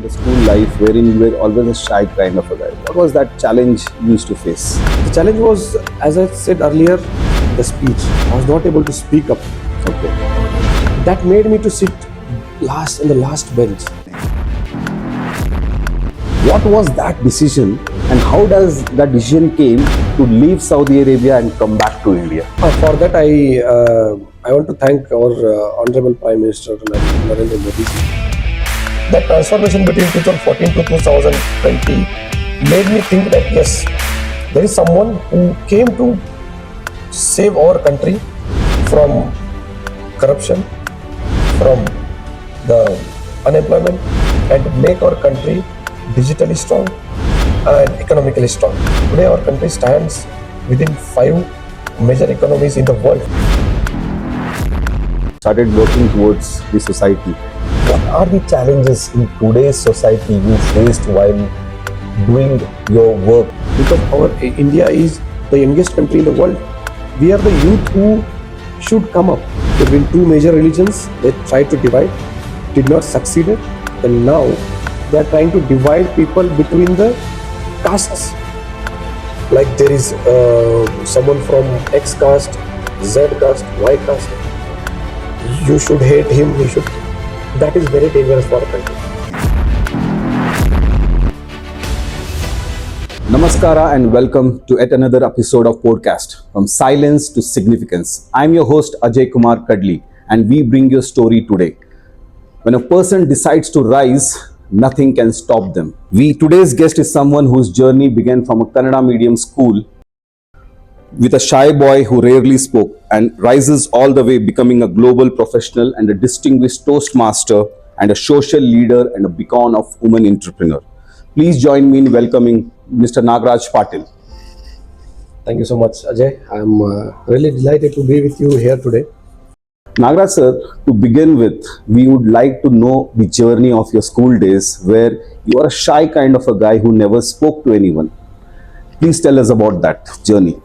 the school life wherein you were always a shy kind of a guy? What was that challenge you used to face? The challenge was, as I said earlier, the speech. I was not able to speak up. Okay. That made me to sit last in the last bench. What was that decision and how does that decision came to leave Saudi Arabia and come back to India? For that, I want to thank our Honorable Prime Minister Narendra Modi. That transformation between 2014 to 2020 made me think that yes, there is someone who came to save our country from corruption, from the unemployment, and make our country digitally strong and economically strong. Today our country stands within 5 major economies in the world. Started working towards the society. What are the challenges in today's society you faced while doing your work? Because our India is the youngest country in the world. We are the youth who should come up between two major religions. They tried to divide, did not succeed, and now they are trying to divide people between the castes. Like there is someone from X caste, Z caste, Y caste. You should hate him, he should. That is very dangerous for a country. Namaskara and welcome to yet another episode of podcast From Silence to Significance. I'm your host Ajay Kadli and we bring you a story today. When a person decides to rise, nothing can stop them. Today's guest is someone whose journey began from a Kannada medium school with a shy boy who rarely spoke and rises all the way becoming a global professional and a distinguished Toastmaster and a social leader and a beacon of women entrepreneur. Please join me in welcoming Mr. Nagraj Patil. Thank you so much, Ajay. I'm really delighted to be with you here today. Nagraj sir, to begin with, we would like to know the journey of your school days where you are a shy kind of a guy who never spoke to anyone. Please tell us about that journey.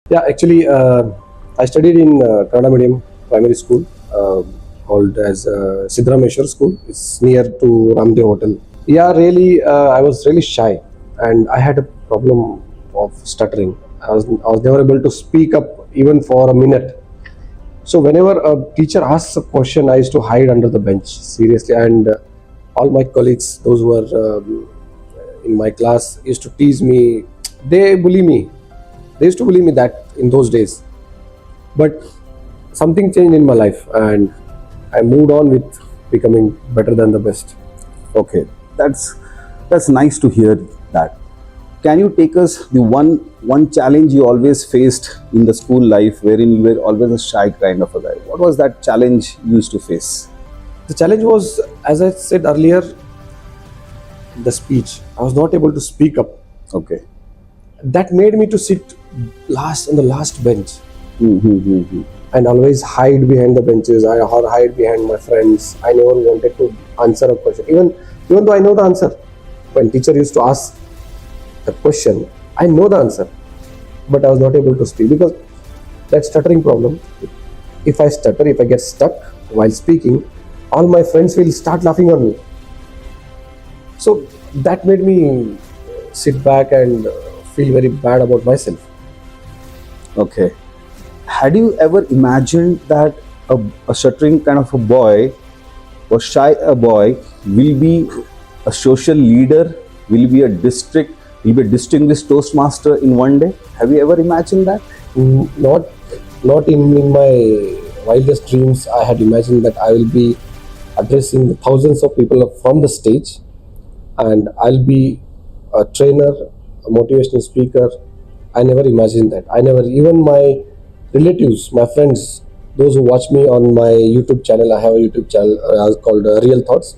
Yeah, actually, I studied in Kannada medium primary school called as Sidrameshwar School. It's near to Ramdev Hotel. Yeah, really, I was really shy and I had a problem of stuttering. I was never able to speak up even for a minute. So whenever a teacher asks a question, I used to hide under the bench, seriously. And all my colleagues, those who were in my class, used to tease me. They bully me. They used to bully me that in those days. But something changed in my life and I moved on with becoming better than the best. Okay, that's nice to hear that. Can you take us the one challenge you always faced in the school life wherein you were always a shy kind of a guy? What was that challenge you used to face? The challenge was, as I said earlier, the speech. I was not able to speak up. Okay. That made me to sit last in the last bench. Mm-hmm. And always hide behind the benches. I hide behind my friends. I never wanted to answer a question. Even though I know the answer. When teacher used to ask the question, I know the answer. But I was not able to speak because that stuttering problem. If I stutter, if I get stuck while speaking, all my friends will start laughing on me. So that made me sit back and feel very bad about myself. Okay. Had you ever imagined that a stuttering kind of a boy or shy a boy will be a social leader, will be a distinguished Toastmaster in one day? Have you ever imagined that? Not in my wildest dreams. I had imagined that I will be addressing the thousands of people from the stage and I'll be a trainer, a motivational speaker. I never imagined that. Even my relatives, my friends, those who watch me on my YouTube channel, I have a YouTube channel called Real Thoughts.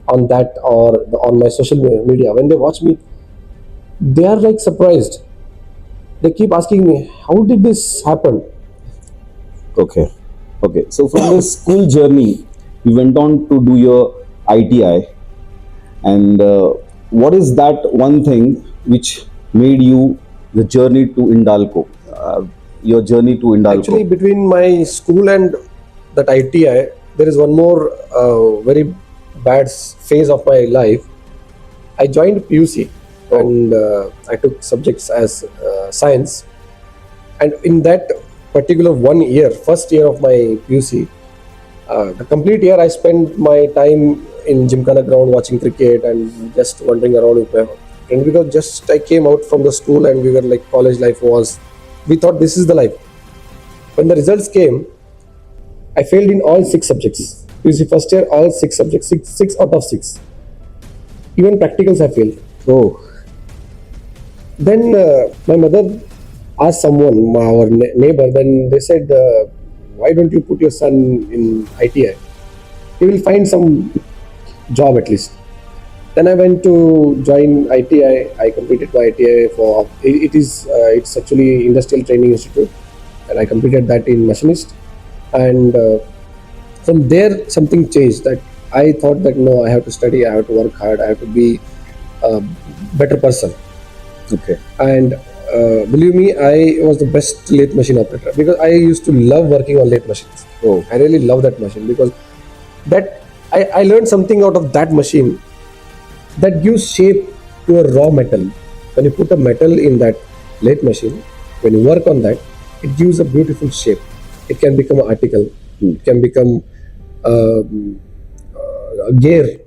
On that or on my social media, when they watch me, they are like surprised. They keep asking me, how did this happen? Okay. So from the school journey, you went on to do your ITI. And what is that one thing which made you the journey to Hindalco? Your journey to Hindalco. Actually, between my school and that ITI, there is one more very bad phase of my life, I joined PUC and I took subjects as science. And in that particular 1 year, first year of my PUC, the complete year I spent my time in Gymkhana ground watching cricket and just wandering around with my friend, because just I came out from the school and we were like, college life was, we thought this is the life. When the results came, I failed in all 6 subjects. PUC first year, all 6 subjects, six out of 6. Even practicals I failed. Oh, Then my mother asked someone, our neighbor, then they said, why don't you put your son in ITI? He will find some job at least. Then I went to join ITI. I completed my ITI for, it's actually Industrial Training Institute, and I completed that in machinist. And from there something changed, that I thought that no, I have to study, I have to work hard, I have to be a better person. okay. And believe me, I was the best lathe machine operator, because I used to love working on lathe machines. Oh, I really love that machine, because that I learned something out of that machine that gives shape to a raw metal. When you put a metal in that lathe machine, when you work on that, it gives a beautiful shape. It can become an article, it can become a gear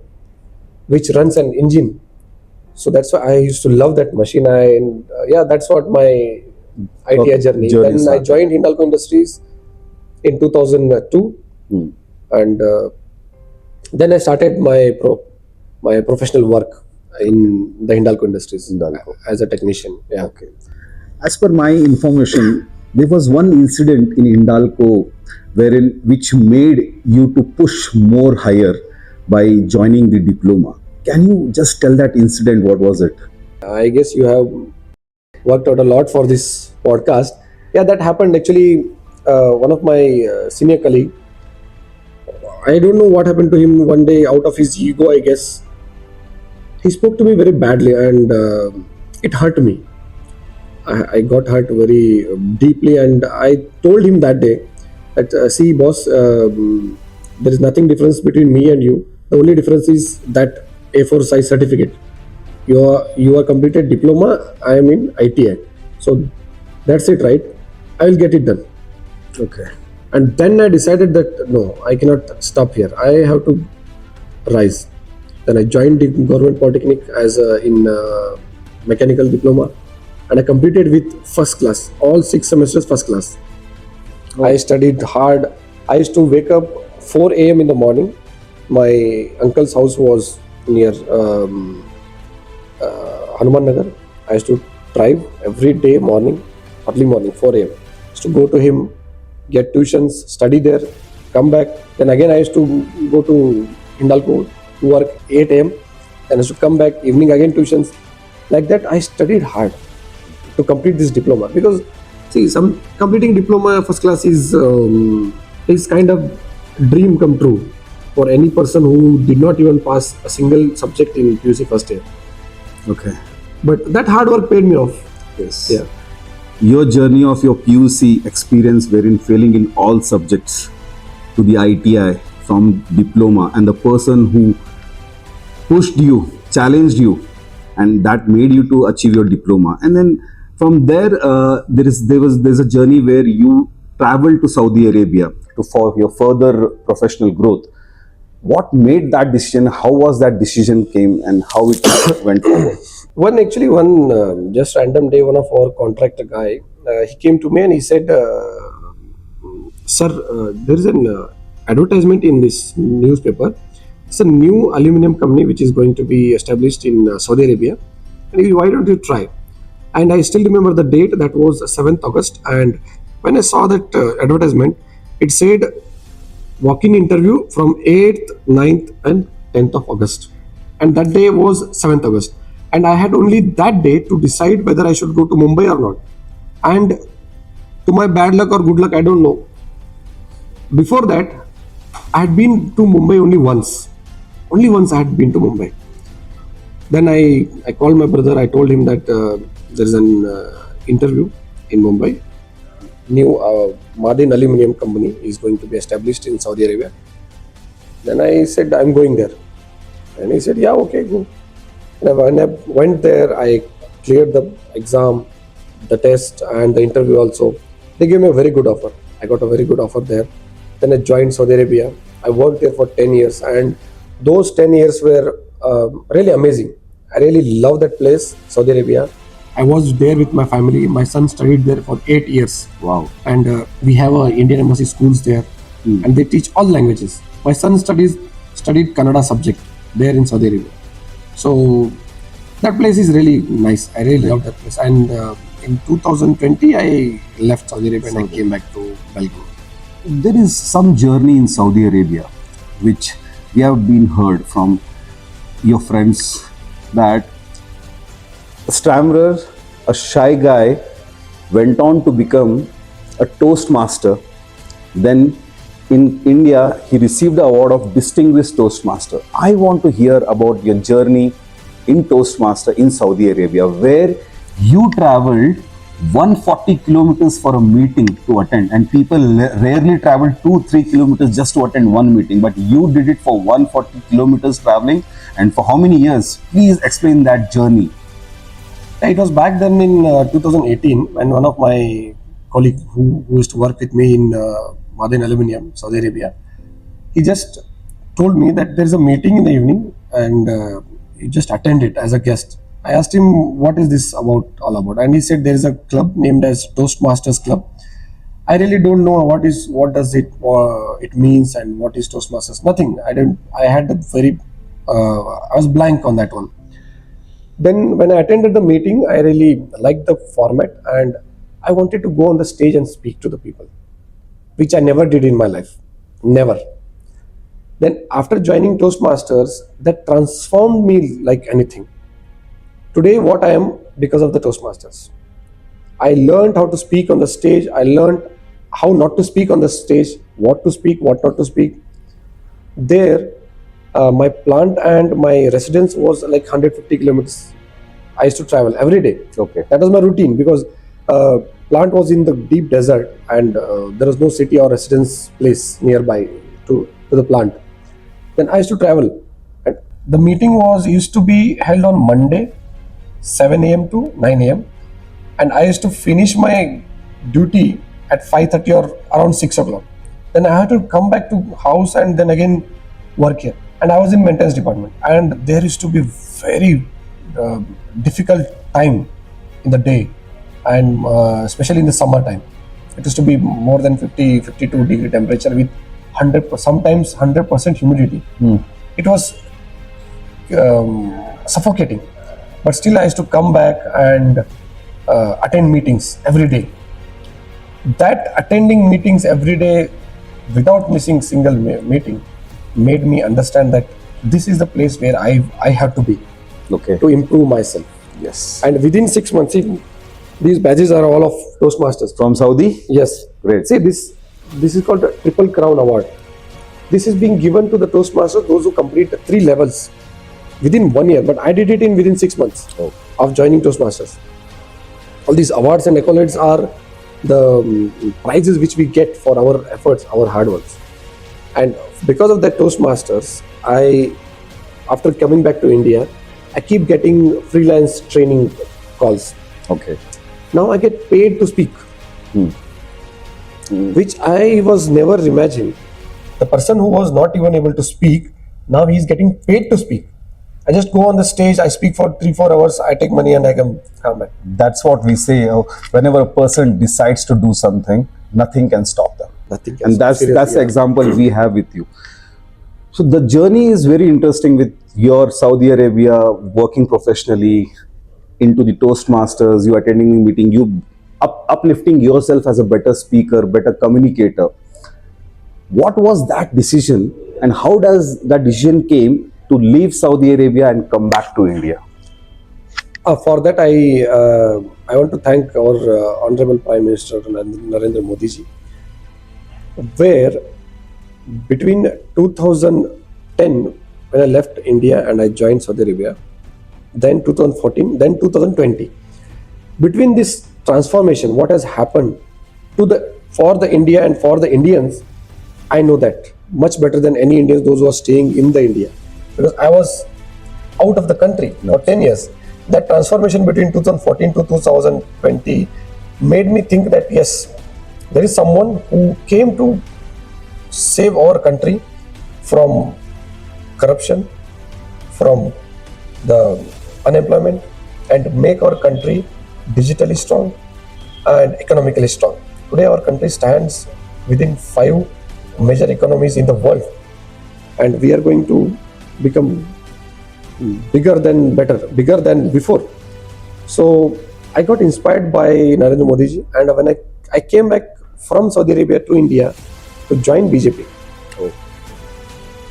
which runs an engine. So that's why I used to love that machine. Yeah, that's what my ITI journey. Journey Then I started. joined Hindalco Industries in 2002, Hmm. and then I started my professional work in the Hindalco Industries Hindalco. as a technician. Yeah. Okay. As per my information, there was one incident in Hindalco wherein which made you to push more higher by joining the diploma. Can you just tell that incident? What was it? I guess you have worked out a lot for this podcast. Yeah, that happened actually. One of my senior colleague, I don't know what happened to him one day. Out of his ego, I guess, he spoke to me very badly, and it hurt me. I got hurt very deeply, and I told him that day that, see, boss, there is nothing difference between me and you. The only difference is that A4 size certificate. You are completed diploma. I am in ITI, so that's it, right? I will get it done. Okay. And then I decided that no, I cannot stop here. I have to rise. Then I joined the government polytechnic as in mechanical diploma, and I completed with first class. All 6 semesters first class. I studied hard. I used to wake up 4 a.m. in the morning. My uncle's house was near Hanuman Nagar. I used to drive every day morning, early morning, 4 a.m. Used to go to him, get tuitions, study there, come back. Then again I used to go to Hindalco to work 8 a.m. Then I used to come back, evening again tuitions. Like that I studied hard to complete this diploma, because see, some completing diploma first class is kind of dream come true for any person who did not even pass a single subject in PUC first year. Okay. But that hard work paid me off. Yes. Yeah. Your journey of your PUC experience wherein failing in all subjects to the ITI from diploma, and the person who pushed you, challenged you, and that made you to achieve your diploma. And then from there, there's a journey where you traveled to Saudi Arabia to for your further professional growth. What made that decision? How was that decision came, and how it went forward? One just random day, one of our contractor guy, he came to me and he said, "Sir, there is an advertisement in this newspaper. It's a new aluminum company which is going to be established in Saudi Arabia. And why don't you try?" And I still remember the date. That was 7th August. And when I saw that advertisement, it said walk-in interview from 8th, 9th, and 10th of August. And that day was 7th August. And I had only that day to decide whether I should go to Mumbai or not. And to my bad luck or good luck, I don't know. Before that, I had been to Mumbai only once. Only once I had been to Mumbai. Then I called my brother. I told him that there is an interview in Mumbai. New Madin Aluminium Company is going to be established in Saudi Arabia. Then I said, I'm going there. And he said, yeah, okay, go. And when I went there, I cleared the exam, the test, and the interview also. They gave me a very good offer. I got a very good offer there. Then I joined Saudi Arabia. I worked there for 10 years, and those 10 years were really amazing. I really love that place, Saudi Arabia. I was there with my family. My son studied there for 8 years. Wow. And we have Indian embassy schools there, and they teach all languages. My son studied Kannada subject there in Saudi Arabia. So that place is really nice. I really love that place. And in 2020, I left Saudi Arabia and I came back to Belgium. There is some journey in Saudi Arabia which we have been heard from your friends that a stammerer, a shy guy, went on to become a Toastmaster. Then in India, he received the award of Distinguished Toastmaster. I want to hear about your journey in Toastmaster in Saudi Arabia, where you traveled 140 kilometers for a meeting to attend, and people rarely travel 2-3 kilometers just to attend one meeting, but you did it for 140 kilometers traveling. And for how many years? Please explain that journey. It was back then in 2018, and one of my colleague who used to work with me in Madin Aluminium, Saudi Arabia, he just told me that there is a meeting in the evening, and he just attend it as a guest. I asked him, what is this all about? And he said there is a club named as Toastmasters Club. I really don't know what does it means and what is Toastmasters. Nothing. I had a very I was blank on that one. Then when I attended the meeting, I really liked the format, and I wanted to go on the stage and speak to the people, which I never did in my life. Never. Then after joining Toastmasters, that transformed me like anything. Today, what I am because of the Toastmasters. I learned how to speak on the stage. I learned how not to speak on the stage, what to speak, what not to speak. There, my plant and my residence was like 150 kilometers. I used to travel every day. Okay. That was my routine because plant was in the deep desert, and there was no city or residence place nearby to the plant. Then I used to travel. And the meeting used to be held on Monday, 7 a.m. to 9 a.m. And I used to finish my duty at 5:30 or around 6 o'clock. Then I had to come back to house and then again work here. And I was in maintenance department. And there used to be very difficult time in the day, and especially in the summertime. It used to be more than 52 degree temperature with 100%, sometimes 100% humidity. It was suffocating. But still I used to come back and attend meetings every day. That attending meetings every day without missing single meeting made me understand that this is the place where I have to be Okay. to improve myself. Yes. And within 6 months, see, these badges are all of Toastmasters. From Saudi? Yes. Great. See, this is called the Triple Crown Award. This is being given to the Toastmasters, those who complete 3 levels within 1 year. But I did it within 6 months of joining Toastmasters. All these awards and accolades are the prizes which we get for our efforts, our hard works. And because of that Toastmasters, after coming back to India, I keep getting freelance training calls. Okay. Now I get paid to speak, which I was never imagined. The person who was not even able to speak, now he is getting paid to speak. I just go on the stage, I speak for 3-4 hours, I take money and I come back. That's what we say. Whenever a person decides to do something, nothing can stop them. Nothing can And stop. that's Seriously, the yeah. example we have with you. So the journey is very interesting with your Saudi Arabia working professionally into the Toastmasters, you attending the meeting, you uplifting yourself as a better speaker, better communicator. What was that decision, and how does that decision came to leave Saudi Arabia and come back to India? For that, I want to thank our Honorable Prime Minister Narendra Modi ji, where between 2010, when I left India and I joined Saudi Arabia, then 2014, then 2020, between this transformation, what has happened for the India and for the Indians, I know that much better than any Indians, those who are staying in the India. because I was out of the country for 10 years. That transformation between 2014 to 2020 made me think that yes, there is someone who came to save our country from corruption, from the unemployment, and make our country digitally strong and economically strong. Today, our country stands within 5 major economies in the world, and we are going to become bigger than before. So I got inspired by Narendra Modi ji, and when I came back from Saudi Arabia to India to join BJP. Oh.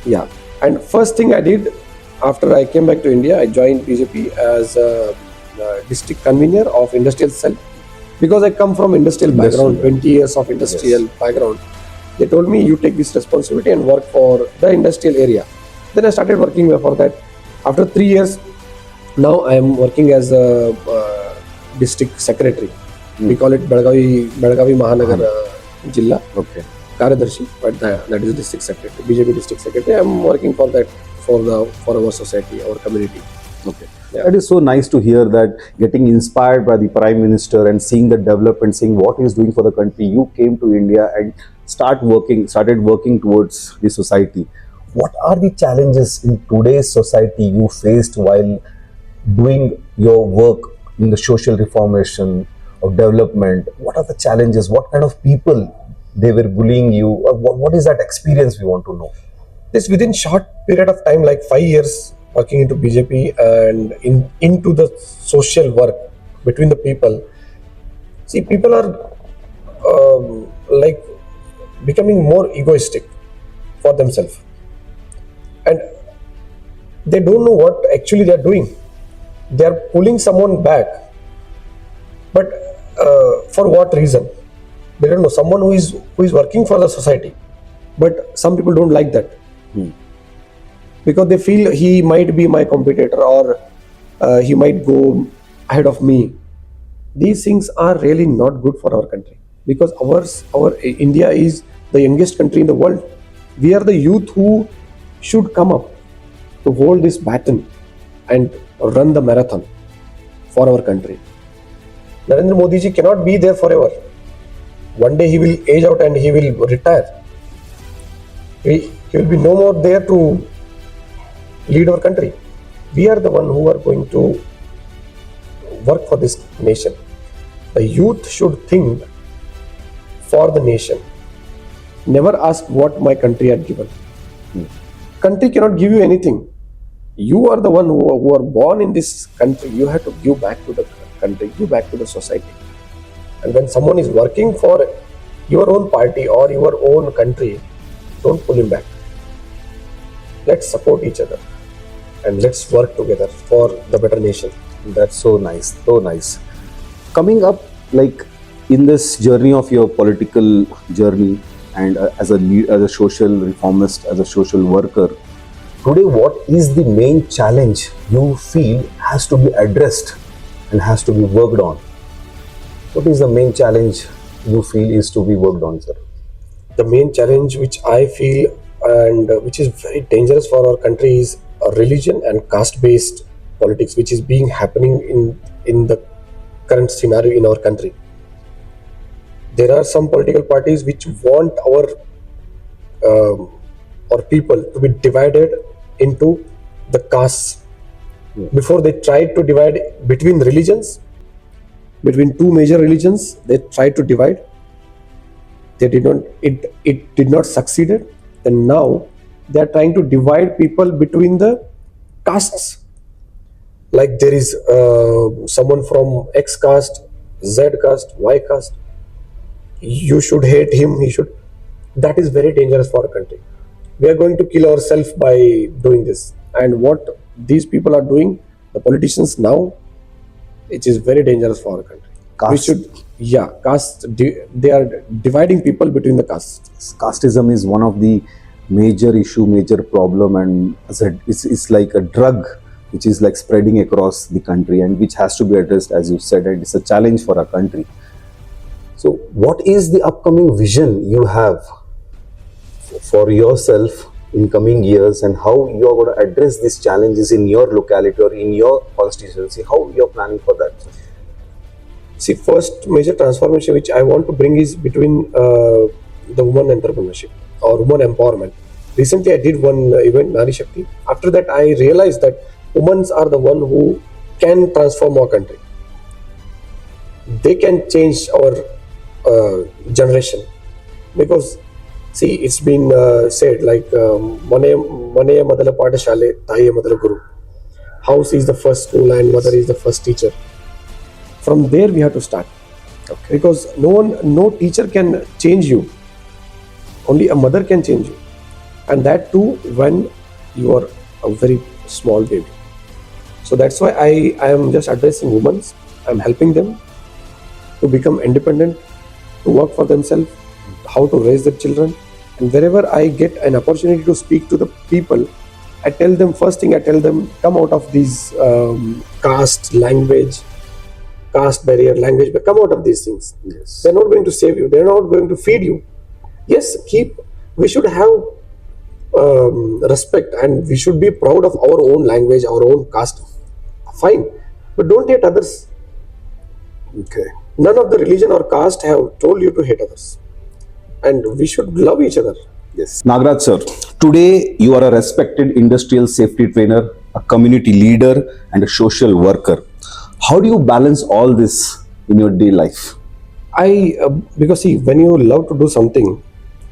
Yeah, and first thing I did after I came back to India, I joined BJP as a district convener of industrial cell because I come from industrial background, 20 years of industrial background. They told me you take this responsibility and work for the industrial area. Then I started working for that. After 3 years, now I am working as a district secretary. We call it Belgavi Mahanagar Jilla. Okay. Karyadarshi, but that is district secretary, BJP district secretary. I'm working for that for our society, our community. Okay. Yeah. That is so nice to hear that getting inspired by the Prime Minister and seeing the development, seeing what he is doing for the country, you came to India and started working towards the society. What are the challenges in today's society you faced while doing your work in the social reformation or development? What are the challenges? What kind of people they were bullying you? Or what is that experience we want to know? This within short period of time, like 5 years working into BJP and into the social work between the people. See, people are like becoming more egoistic for themselves, and they don't know what actually they are doing. They are pulling someone back, but for what reason? They don't know. Someone who is working for the society, but some people don't like that. Because they feel he might be my competitor or he might go ahead of me. These things are really not good for our country because our India is the youngest country in the world. We are the youth who should come up to hold this baton and run the marathon for our country. Narendra Modi ji cannot be there forever. One day he will age out and he will retire. He will be no more there to lead our country. We are the one who are going to work for this nation. The youth should think for the nation. Never ask what my country had given. Country cannot give you anything. You are the one who are born in this country. You have to give back to the country, give back to the society. And when someone is working for your own party or your own country, don't pull him back. Let's support each other and let's work together for the better nation. That's so nice, so nice. Coming up, like in this journey of your political journey and as a social reformist, as a social worker, today what is the main challenge you feel has to be addressed and has to be worked on? What is the main challenge you feel is to be worked on, sir? The main challenge which I feel and which is very dangerous for our country is religion and caste-based politics, which is being happening in the current scenario in our country. There are some political parties which want our people to be divided into the castes. Before they tried to divide between religions, between 2 major religions, they tried to divide. They did not. It did not succeeded. And now they are trying to divide people between the castes. Like there is someone from X caste, Z caste, Y caste. You should hate him. He should. That is very dangerous for our country. We are going to kill ourselves by doing this. And what these people are doing, the politicians now, it is very dangerous for our country. Caste. Caste. They are dividing people between the castes. Casteism is one of the major problem, and as it's like a drug which is like spreading across the country and which has to be addressed, as you said, and it's a challenge for our country. So what is the upcoming vision you have for yourself in coming years, and how you are going to address these challenges in your locality or in your constituency? How you're planning for that? See, first major transformation which I want to bring is between the woman entrepreneurship or woman empowerment. Recently, I did one event, Nari Shakti. After that, I realized that women are the one who can transform our country. They can change our generation, because see, it's been said like Maneya Madala Padashale, Taiye Madala Guru. House is the first school and mother is the first teacher. From there we have to start. Okay. Because no teacher can change you. Only a mother can change you, and that too when you are a very small baby. So that's why I am just addressing women. I'm helping them to become independent, to work for themselves, how to raise their children. And wherever I get an opportunity to speak to the people, I tell them, first thing I tell them, come out of these caste, language, caste barrier, language, but come out of these things. Yes. They're not going to save you. They're not going to feed you. Yes, we should have respect, and we should be proud of our own language, our own caste. Fine, but don't hate others. Okay. None of the religion or caste have told you to hate others, and we should love each other. Yes. Nagraj sir, today you are a respected industrial safety trainer, a community leader, and a social worker. How do you balance all this in your day life? Because see, when you love to do something,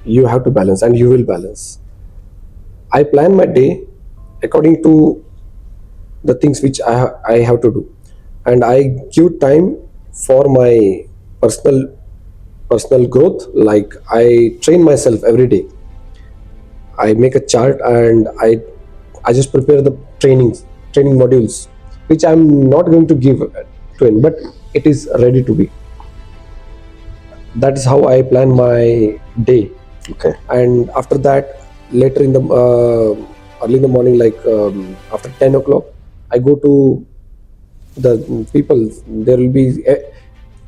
you have to balance, and you will balance. I plan my day according to the things which I have to do, and I give time for my personal growth. Like I train myself every day. I make a chart, and I just prepare the training modules, which I'm not going to give to him, but it is ready to be. That is how I plan my day. Okay. And after that, later in the early in the morning, like after 10 o'clock, I go to the people. There will be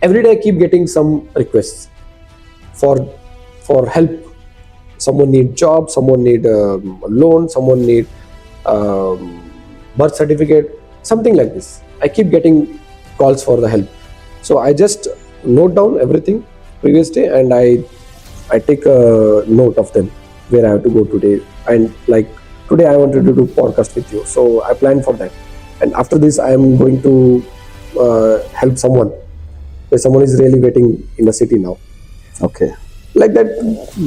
every day I keep getting some requests for help. Someone need job, someone need a loan, someone need birth certificate, something like this. I keep getting calls for the help. So I just note down everything previous day, and I take a note of them, where I have to go today. And like today I wanted to do podcast with you, so I plan for that. And after this I am going to help someone, where someone is really waiting in the city now. Okay. Like that,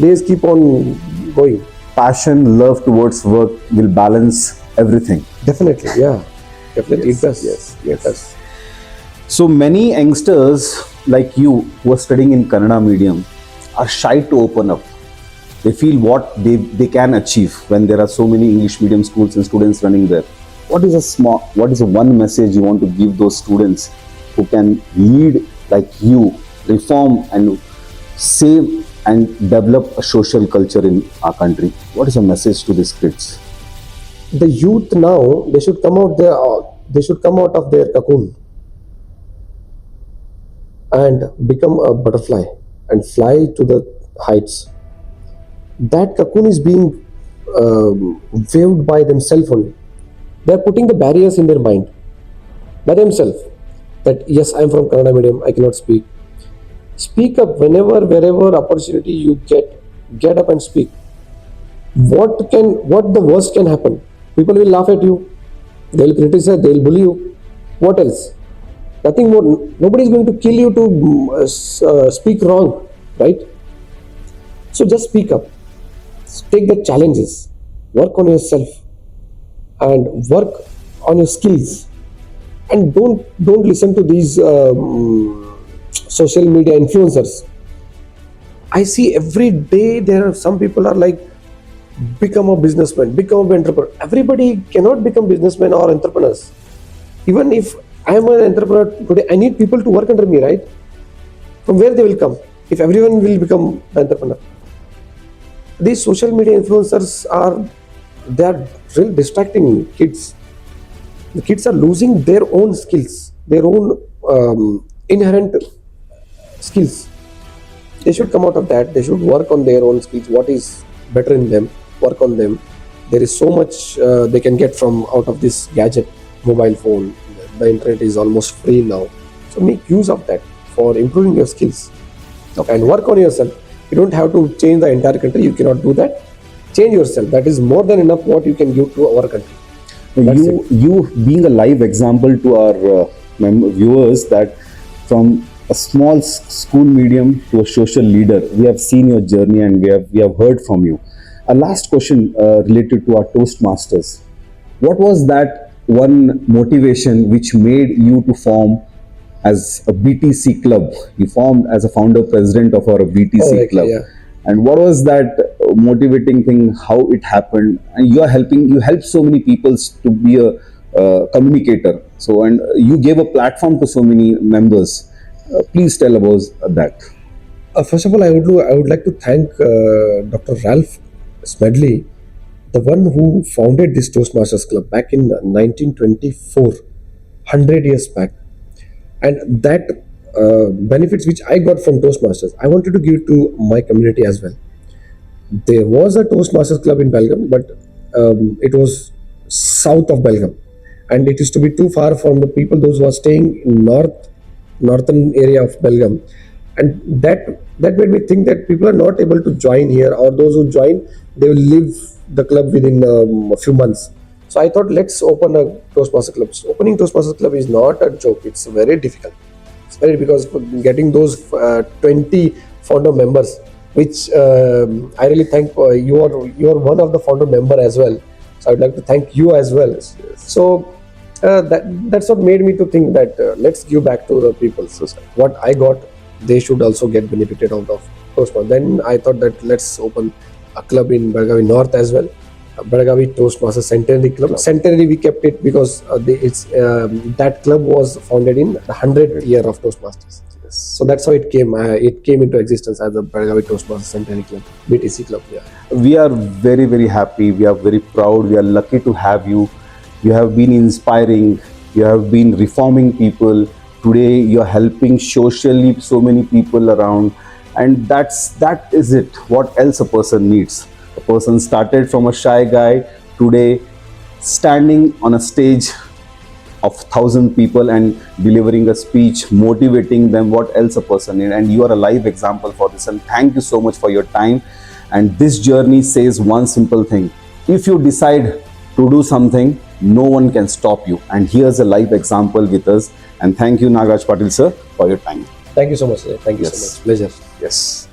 days keep on going. Passion, love towards work will balance everything. Definitely, yeah. Definitely, Yes, it does. yes, It does. So many youngsters like you who are studying in Kannada medium are shy to open up. They feel what they can achieve when there are so many English medium schools and students running there. What is a one message you want to give those students who can lead like you, reform and save and develop a social culture in our country? What is a message to these kids? The youth now, they should come out there. They should come out of their cocoon and become a butterfly and fly to the heights. That cocoon is being waved by themselves only. They are putting the barriers in their mind by themselves. That yes, I am from Kannada medium, I cannot speak. Speak up whenever, wherever opportunity you get. Get up and speak. What the worst can happen? People will laugh at you. They will criticize. They will bully you. What else? Nothing more. Nobody is going to kill you to speak wrong, right? So just speak up. Take the challenges. Work on yourself and work on your skills. And don't listen to these social media influencers. I see every day there are some people are like, become a businessman, become an entrepreneur. Everybody cannot become businessmen or entrepreneurs. Even if I am an entrepreneur today, I need people to work under me, right? From where they will come if everyone will become an entrepreneur? These social media influencers are really distracting kids. The kids are losing their own skills, their own inherent skills. They should come out of that. They should work on their own skills, what is better in them, work on them. There is so much they can get from out of this gadget, mobile phone. The internet is almost free now, so make use of that for improving your skills and work on yourself. You don't have to change the entire country. You cannot do that. Change yourself. That is more than enough what you can give to our country. That's You being a live example to our viewers that from a small school medium to a social leader, we have seen your journey and we have heard from you. A last question related to our Toastmasters. What was that one motivation which made you to form as a BTC club? You formed as a founder president of our BTC Oh, okay, club. yeah. And what was that motivating thing? How it happened? And you help so many people to be a communicator. So and you gave a platform to so many members. Please tell about that. First of all, I would like to thank Dr. Ralph Smedley, the one who founded this Toastmasters Club back in 1924, 100 years back. And that benefits which I got from Toastmasters, I wanted to give to my community as well. There was a Toastmasters Club in Belgium, but it was south of Belgium, and it used to be too far from the people those who are staying in northern area of Belgium, and that made me think that people are not able to join here, or those who join, they will leave the club within a few months. So I thought, let's open a Toastmaster club. So opening Toastmaster club is not a joke. It's very difficult. It's very, because getting those 20 founder members, which I really thank you are one of the founder member as well. So I would like to thank you as well. So that's what made me to think that let's give back to the people. So what I got, they should also get benefited out of Toastmaster. Then I thought that let's open a club in Belgavi North as well. Belgavi Toastmaster Centenary Club. Centenary we kept it because that club was founded in the 100th year of Toastmasters. So that's how it came. It came into existence as the Belgavi Toastmaster Centenary Club, BTC Club. Yeah. We are very, very happy. We are very proud. We are lucky to have you. You have been inspiring. You have been reforming people. Today you are helping socially so many people around, and that is it. What else a person needs? A person started from a shy guy, today standing on a stage of 1,000 people and delivering a speech, motivating them. What else a person needs? And you are a live example for this. And thank you so much for your time. And this journey says one simple thing: if you decide to do something, no one can stop you. And here's a live example with us. And thank you, Nagaraj Patil sir, for your time. Thank you so much. Thank you so Yes. much. Pleasure. Yes.